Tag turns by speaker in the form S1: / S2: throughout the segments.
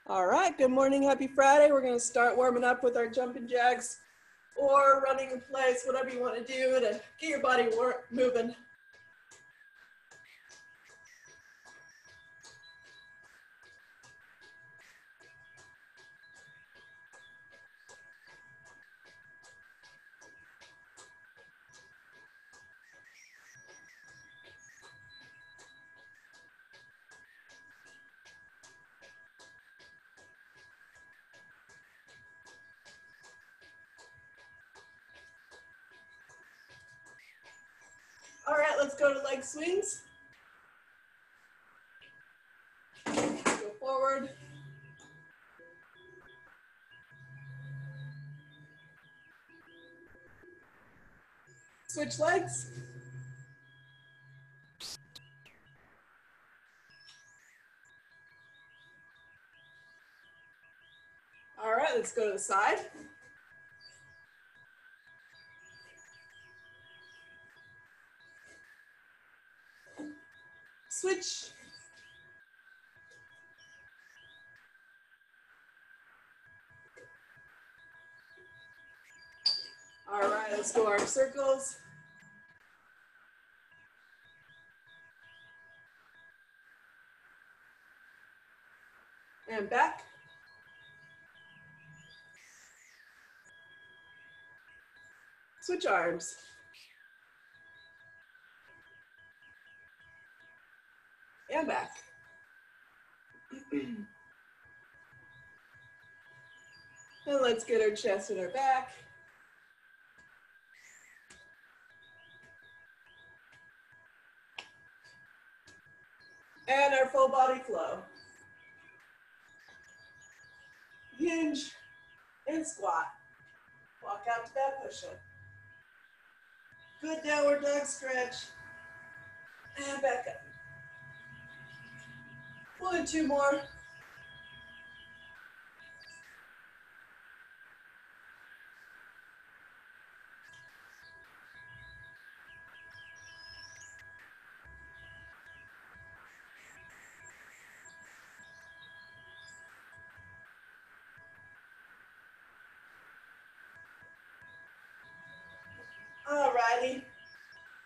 S1: All right, good morning, happy Friday. We're gonna start warming up with our jumping jacks or running in place, whatever you wanna do to get your body moving. All right, let's go to leg swings. Go forward. Switch legs. All right, let's go to the side. Switch. All right, let's go arm circles. And back. Switch arms. And back. And let's get our chest and our back. And our full body flow. Hinge and squat. Walk out to that push-up. Good downward dog stretch. And back up. We'll do two more. Alrighty,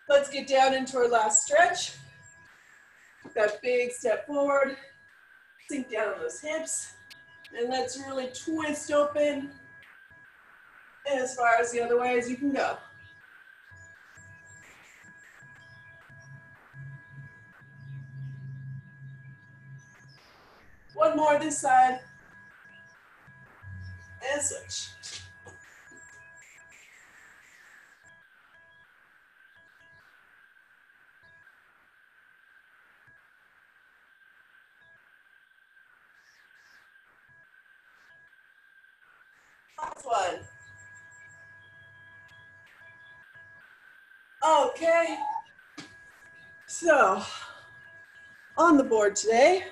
S1: let's get down into our last stretch. That big step forward, sink down on those hips, and let's really twist open as far as the other way as you can go. One more this side, and switch. Last one. Okay, so on the board today,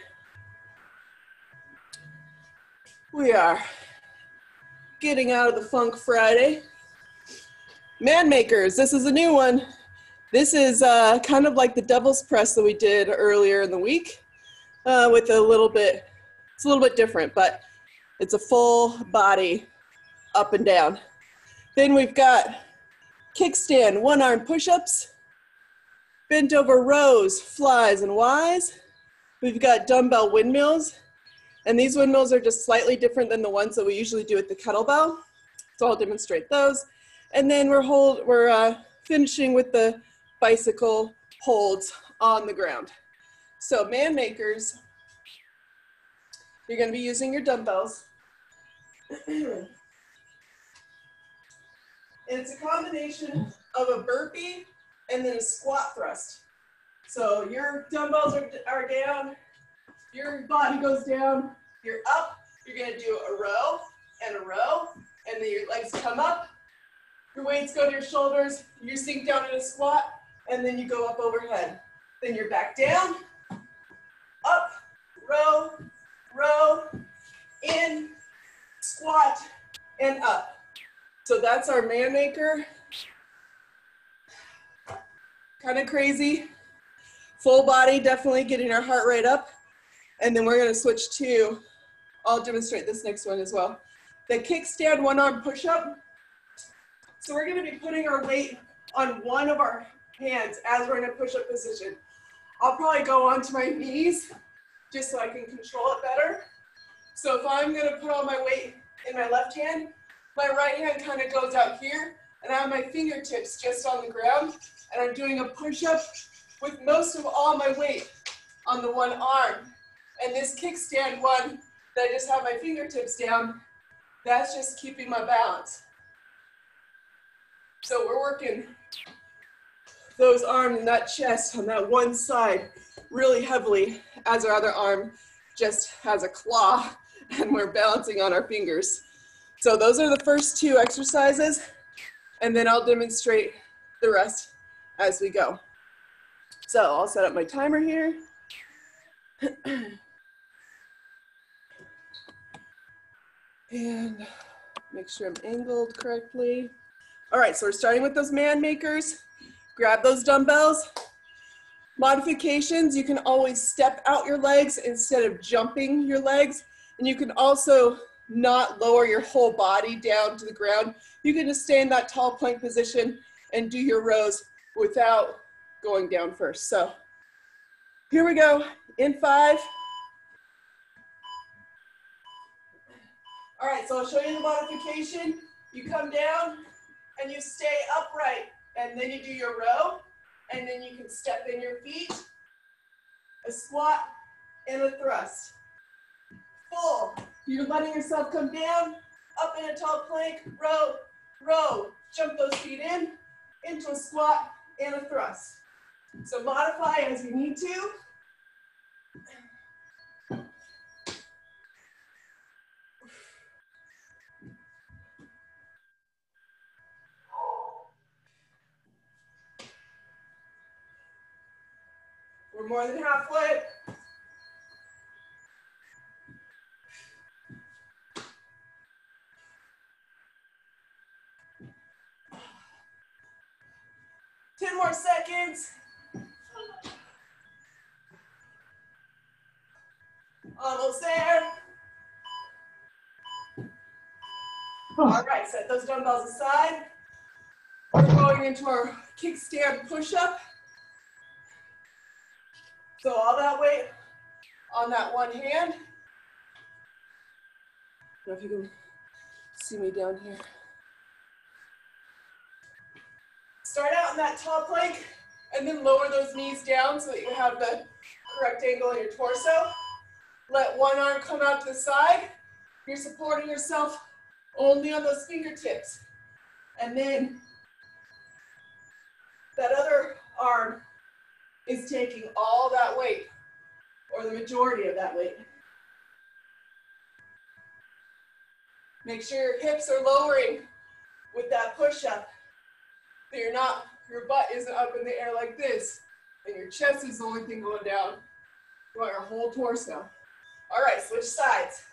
S1: we are getting out of the Funk Friday. Man Makers, this is a new one. This is kind of like the devil's press that we did earlier in the week with it's a little bit different, but it's a full body up and down. Then we've got kickstand, one arm push-ups, bent over rows, flies and Ys. We've got dumbbell windmills, and these windmills are just slightly different than the ones that we usually do with the kettlebell. So I'll demonstrate those. And then we're finishing with the bicycle holds on the ground. So Man Makers, you're gonna be using your dumbbells. And it's a combination of a burpee and then a squat thrust. So your dumbbells are down, your body goes down, you're up, you're gonna do a row, and then your legs come up, your weights go to your shoulders, you sink down in a squat, and then you go up overhead. Then you're back down, up, row, in, squat, and up. So that's our Man Maker. Kind of crazy. Full body, definitely getting our heart rate up. And then we're gonna switch to, I'll demonstrate this next one as well. The kickstand one arm push-up. So we're gonna be putting our weight on one of our hands as we're in a push-up position. I'll probably go onto my knees just so I can control it better. So if I'm gonna put all my weight in my left hand, my right hand kind of goes out here, and I have my fingertips just on the ground, and I'm doing a push-up with most of all my weight on the one arm. And this kickstand one that I just have my fingertips down, that's just keeping my balance. So we're working those arms and that chest on that one side really heavily as our other arm just has a claw and we're balancing on our fingers. So those are the first two exercises, and then I'll demonstrate the rest as we go. So I'll set up my timer here. And make sure I'm angled correctly. All right, so we're starting with those man makers. Grab those dumbbells. Modifications, you can always step out your legs instead of jumping your legs. And you can also not lower your whole body down to the ground. You can just stay in that tall plank position and do your rows without going down first. So here we go, in 5. All right, so I'll show you the modification. You come down and you stay upright, and then you do your row, and then you can step in your feet, a squat, and a thrust. Full. You're letting yourself come down, up in a tall plank, row, row. Jump those feet in, into a squat, and a thrust. So modify as you need to. We're more than halfway. Ten more seconds. Almost there. All right, set those dumbbells aside. We're going into our kickstand push-up. So all that weight on that one hand. I don't know if you can see me down here. Start out in that tall plank and then lower those knees down so that you have the correct angle in your torso. Let one arm come out to the side. You're supporting yourself only on those fingertips. And then that other arm is taking all that weight, or the majority of that weight. Make sure your hips are lowering with that push-up, so your butt isn't up in the air like this, and your chest is the only thing going down. You want your whole torso. All right, switch sides.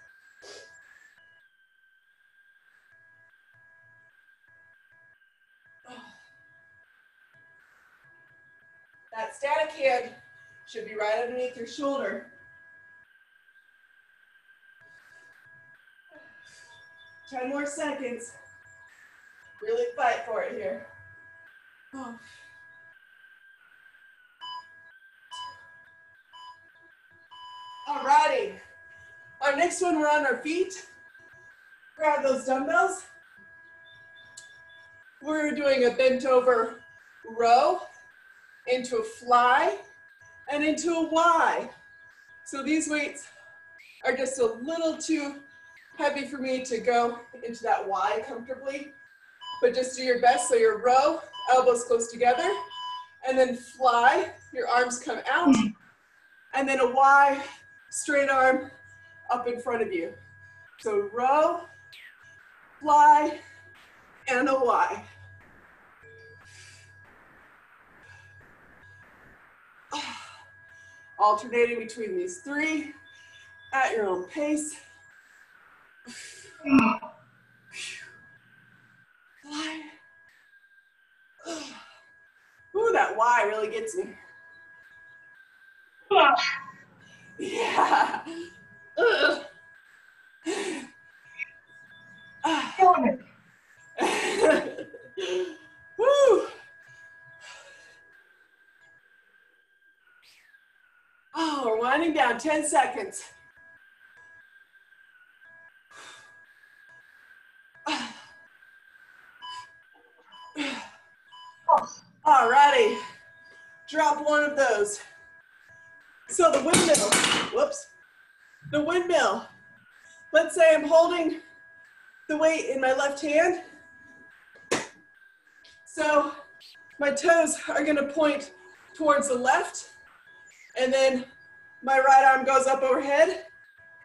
S1: That static hand should be right underneath your shoulder. 10 more seconds. Really fight for it here. Oh. All righty. Our next one, we're on our feet. Grab those dumbbells. We're doing a bent over row into a fly and into a Y. So these weights are just a little too heavy for me to go into that Y comfortably, but just do your best. So your row, elbows close together, and then fly, your arms come out, and then a Y, straight arm up in front of you. So row, fly, and a Y. Alternating between these three at your own pace. Fly. Ooh, that Y really gets me. Yeah. Ugh.
S2: Killing it.
S1: Woo. Oh, we're winding down, 10 seconds. All righty, drop one of those. So the windmill, whoops, the windmill. Let's say I'm holding the weight in my left hand. So my toes are gonna point towards the left, and then my right arm goes up overhead,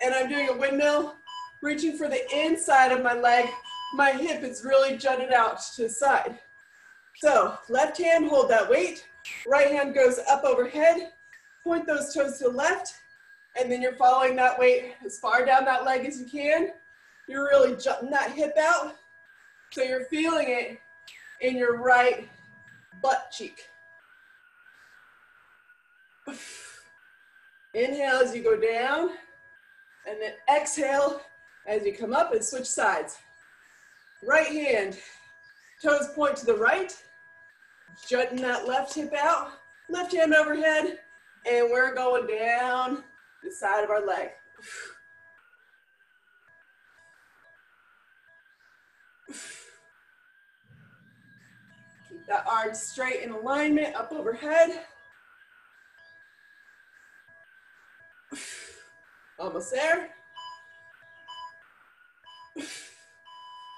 S1: and I'm doing a windmill, reaching for the inside of my leg. My hip is really jutted out to the side. So left hand, hold that weight. Right hand goes up overhead. Point those toes to the left. And then you're following that weight as far down that leg as you can. You're really jutting that hip out. So you're feeling it in your right butt cheek. Inhale as you go down. And then exhale as you come up and switch sides. Right hand, toes point to the right, jutting that left hip out, left hand overhead, and we're going down the side of our leg. Keep that arm straight in alignment, up overhead. Almost there.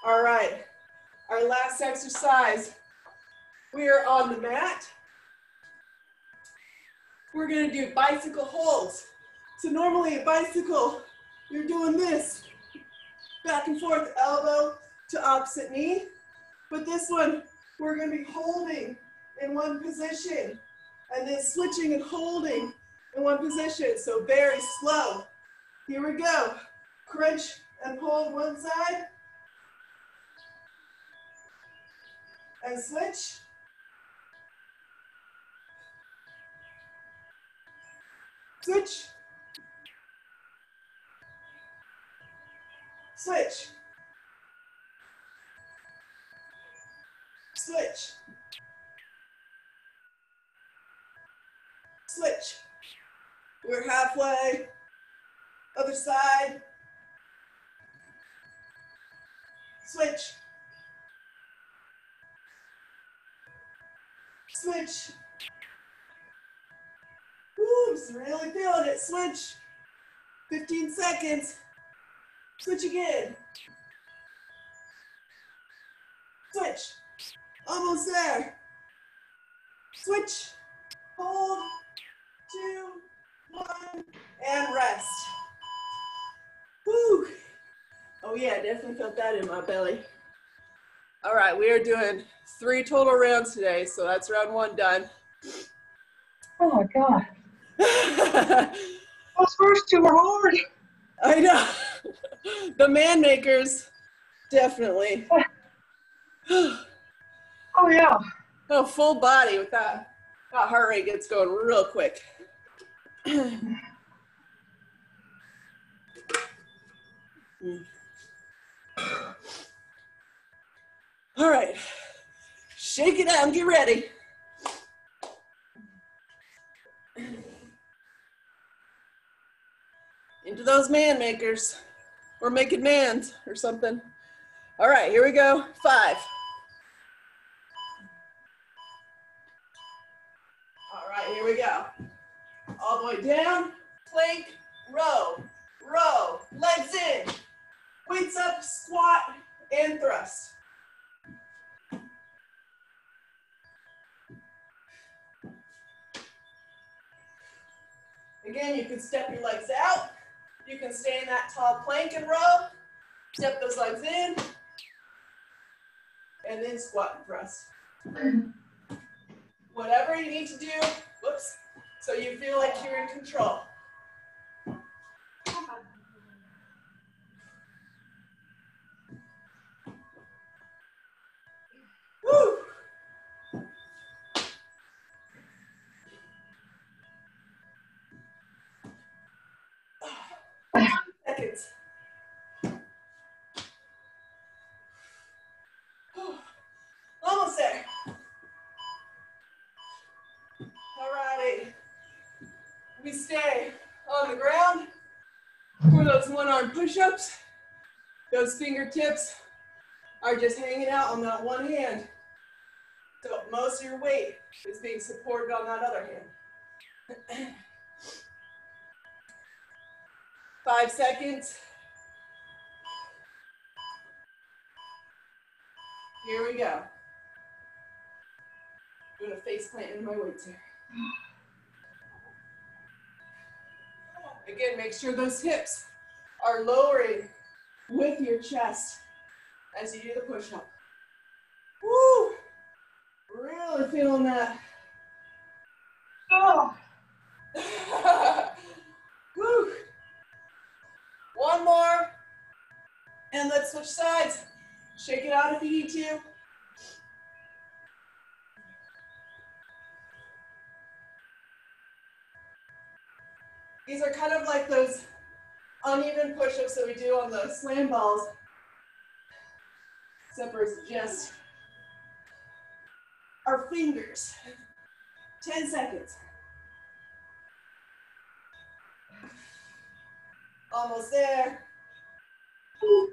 S1: All right, our last exercise. We are on the mat. We're gonna do bicycle holds. So normally a bicycle, you're doing this, back and forth, elbow to opposite knee. But this one, we're gonna be holding in one position and then switching and holding in one position. So very slow. Here we go. Crunch and hold one side. And switch. Switch. Switch. Switch. Switch. We're halfway. Other side. Switch. Switch. Woo, just really feeling it. Switch. 15 seconds. Switch again. Switch. Almost there. Switch. Hold. 2, 1, and rest. Woo. Oh yeah, definitely felt that in my belly. All right, we are doing 3 total rounds today, so that's round 1 done.
S2: Oh my God. Those first 2 were hard.
S1: I know. The man makers, definitely.
S2: Oh yeah.
S1: Oh, full body with that. That heart rate gets going real quick. All right, shake it out and get ready. Into those man makers, or making mans or something. All right, here we go, 5. All right, here we go. All the way down, plank, row, row, legs in, weights up, squat, and thrust. Again, you can step your legs out. You can stay in that tall plank and row. Step those legs in. And then squat and thrust. Whatever you need to do, whoops, so you feel like you're in control. Woo! Seconds. Almost there. All right. We stay on the ground for those one-arm push-ups. Those fingertips are just hanging out on that one hand. So most of your weight is being supported on that other hand. 5 seconds. Here we go. I'm gonna face plant into my weights here. Again, make sure those hips are lowering with your chest as you do the push-up. Woo! Really feeling that.
S2: Oh,
S1: Woo! One more, and let's switch sides. Shake it out if you need to. These are kind of like those uneven push-ups that we do on the slam balls, except for it's just our fingers. 10 seconds. Almost there. Woo.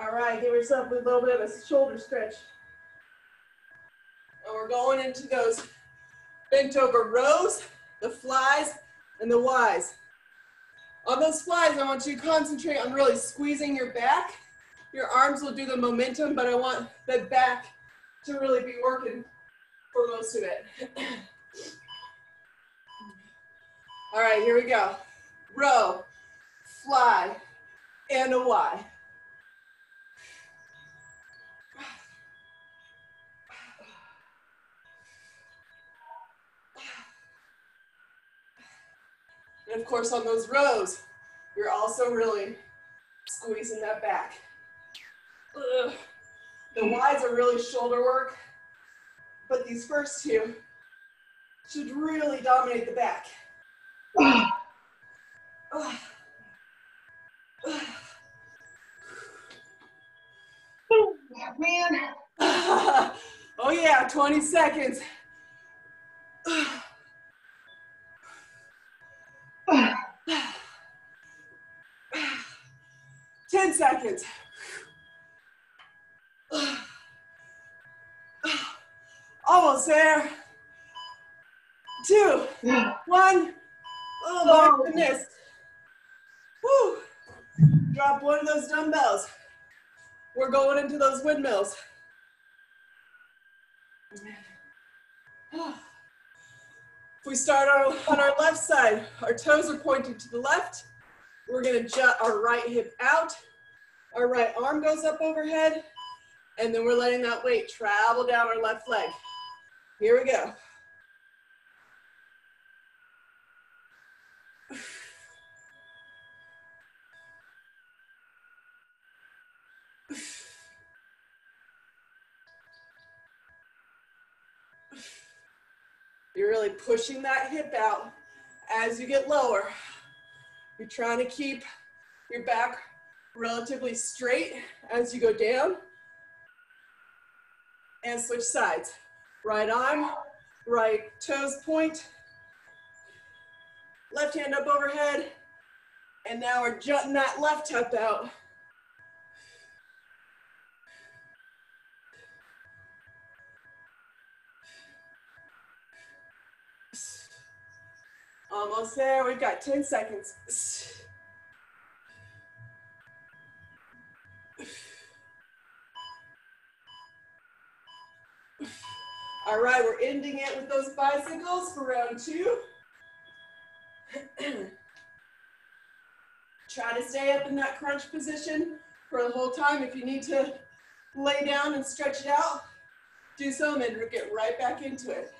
S1: All right, give yourself a little bit of a shoulder stretch. And we're going into those bent over rows, the flies, and the Ys. On those flies, I want you to concentrate on really squeezing your back. Your arms will do the momentum, but I want the back to really be working for most of it. All right, here we go. Row, fly, and a Y. And of course, on those rows, you're also really squeezing that back. Ugh. The Ys are really shoulder work, but these first two should really dominate the back.
S2: man.
S1: Oh yeah, 20 seconds. 10 seconds. Almost there. 2, 1. Oh my goodness. Woo. Drop one of those dumbbells. We're going into those windmills. If we start on our left side, our toes are pointing to the left. We're gonna jut our right hip out. Our right arm goes up overhead. And then we're letting that weight travel down our left leg. Here we go. You're really pushing that hip out as you get lower. You're trying to keep your back relatively straight as you go down. And switch sides. Right arm, right toes point. Left hand up overhead. And now we're jutting that left hip out. Almost there, we've got 10 seconds. All right, we're ending it with those bicycles for round 2. Try to stay up in that crunch position for the whole time. If you need to lay down and stretch it out, do so and then get right back into it.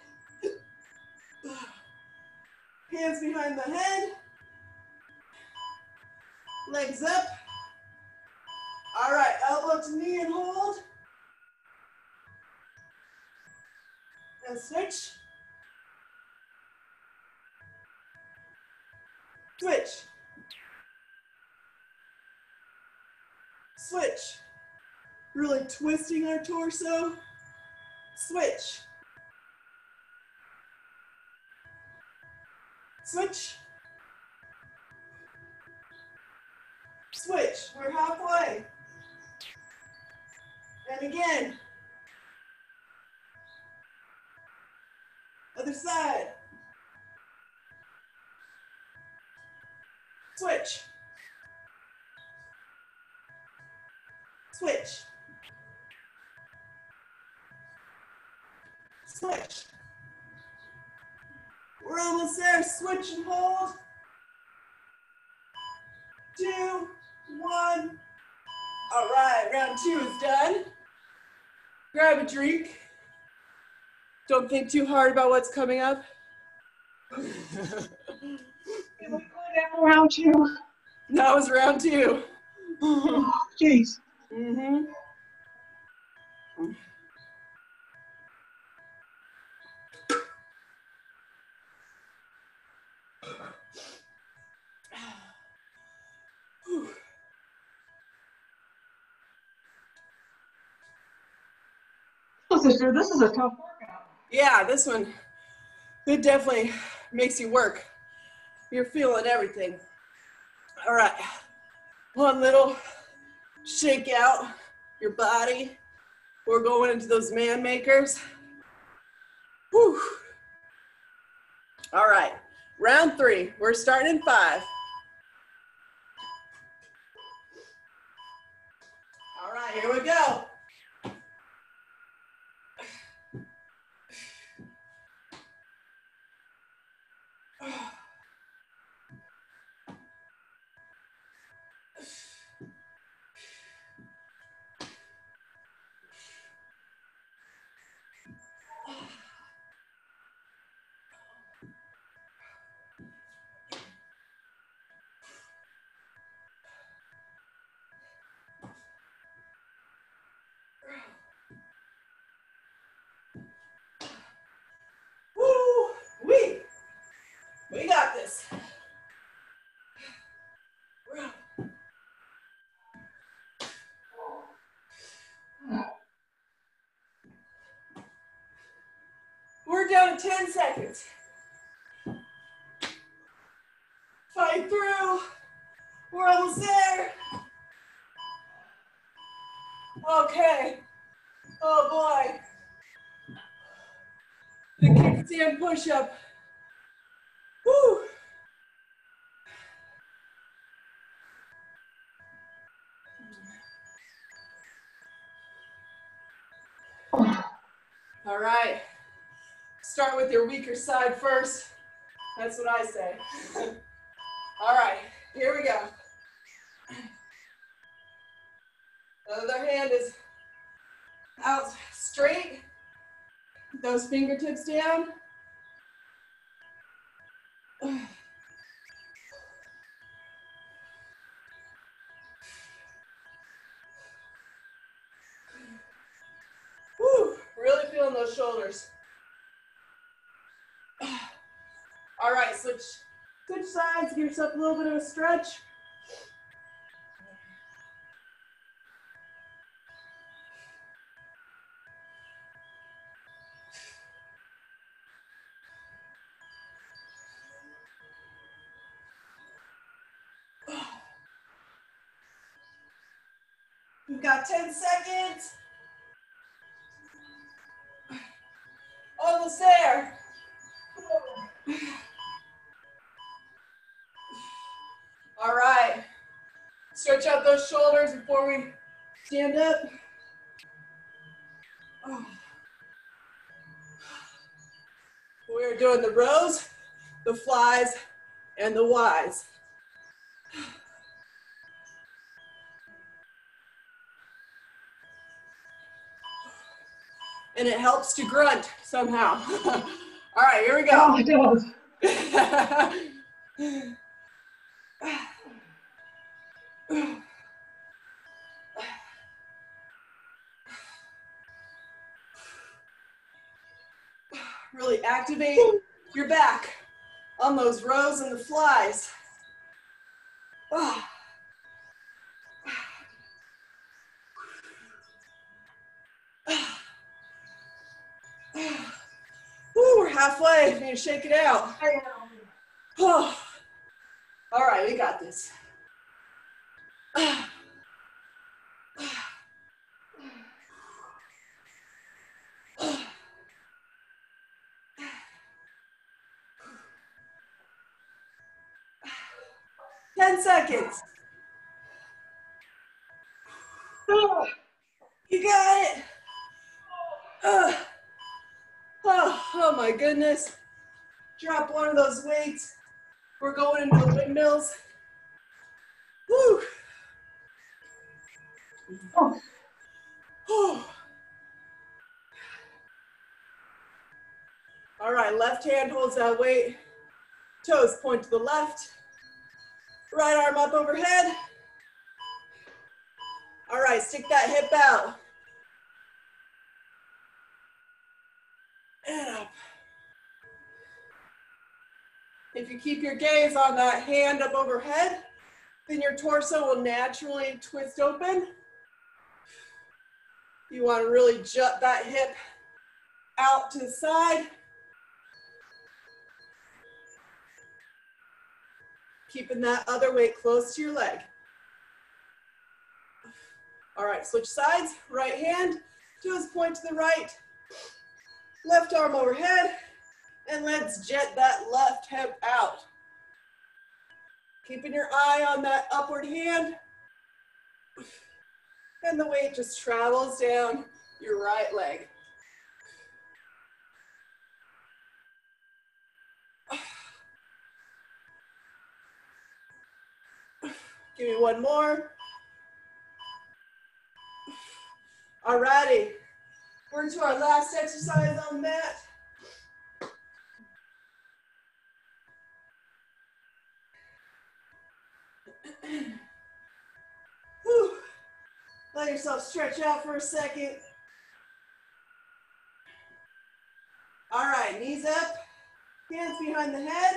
S1: Hands behind the head. Legs up. All right, elbow to knee and hold. And switch. Switch. Switch. Really twisting our torso. Switch. Switch. Switch. We're halfway. And again. Other side. Switch. Switch. Switch. We're almost there. Switch and hold. 2, 1. All right, round 2 is done. Grab a drink. Don't think too hard about what's coming up.
S2: It was good after round 2.
S1: That was round 2.
S2: Oh, jeez.
S1: Mm-hmm.
S2: This is a tough workout.
S1: Yeah, this one, it definitely makes you work. You're feeling everything. All right, one little shake out your body. We're going into those man makers. Whew. All right, round 3. We're starting in 5. All right, here we go. Woo! We got this. We're down to 10 seconds. Fight through. We're almost there. Okay. Oh boy. The kickstand push-up. Woo. All right. Start with your weaker side first. That's what I say. All right, here we go. The other hand is out straight. Those fingertips down. Woo, really feeling those shoulders. All right, switch sides, give yourself a little bit of a stretch. We've got 10 seconds. Almost there. All right. Stretch out those shoulders before we stand up. We're doing the rows, the flies, and the Ys. And it helps to grunt somehow. All right, here we go.
S2: Oh, it does.
S1: Really activate your back on those rows and the flies. Ah. Woo, we're halfway. We need to shake it out. Oh. All right, we got this. 10 seconds. You got it. Oh my goodness. Drop one of those weights. We're going into the windmills. Woo. Oh. All right, left hand holds that weight. Toes point to the left. Right arm up overhead. All right, stick that hip out. And up. If you keep your gaze on that hand up overhead, then your torso will naturally twist open. You want to really jut that hip out to the side. Keeping that other weight close to your leg. All right, switch sides, right hand, toes point to the right, left arm overhead, and let's jet that left hip out. Keeping your eye on that upward hand, and the weight just travels down your right leg. Give me one more. All righty, we're into our last exercise on the mat. Whew. Let yourself stretch out for a second. All right, knees up, hands behind the head.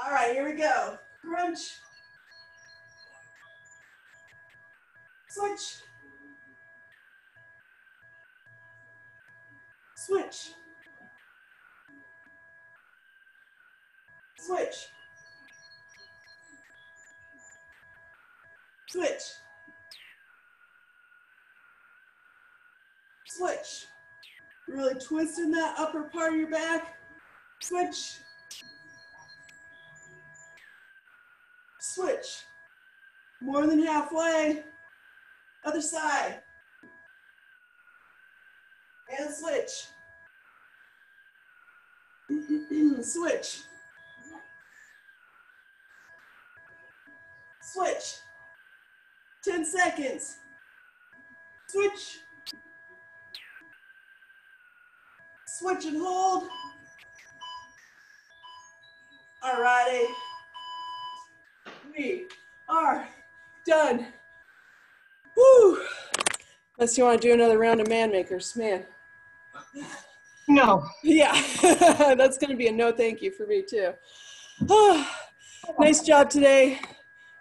S1: All right, here we go. Crunch. Switch. Switch. Switch. Switch. Switch. Really twisting that upper part of your back. Switch. Switch. More than halfway. Other side. And switch. Switch. Switch. 10 seconds. Switch. Switch and hold. All righty. We are done. Woo! Unless you want to do another round of man makers, man.
S2: No.
S1: Yeah, that's going to be a no thank you for me too. Oh, nice job today.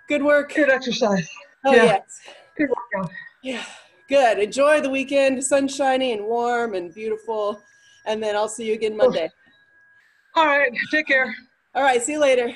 S1: Good work.
S2: Good exercise.
S1: Oh,
S2: yeah.
S1: yes.
S2: Good workout.
S1: Yeah, good. Enjoy the weekend. Sun's shiny and warm and beautiful. And then I'll see you again Monday.
S2: All right. Take care.
S1: All right, see you later.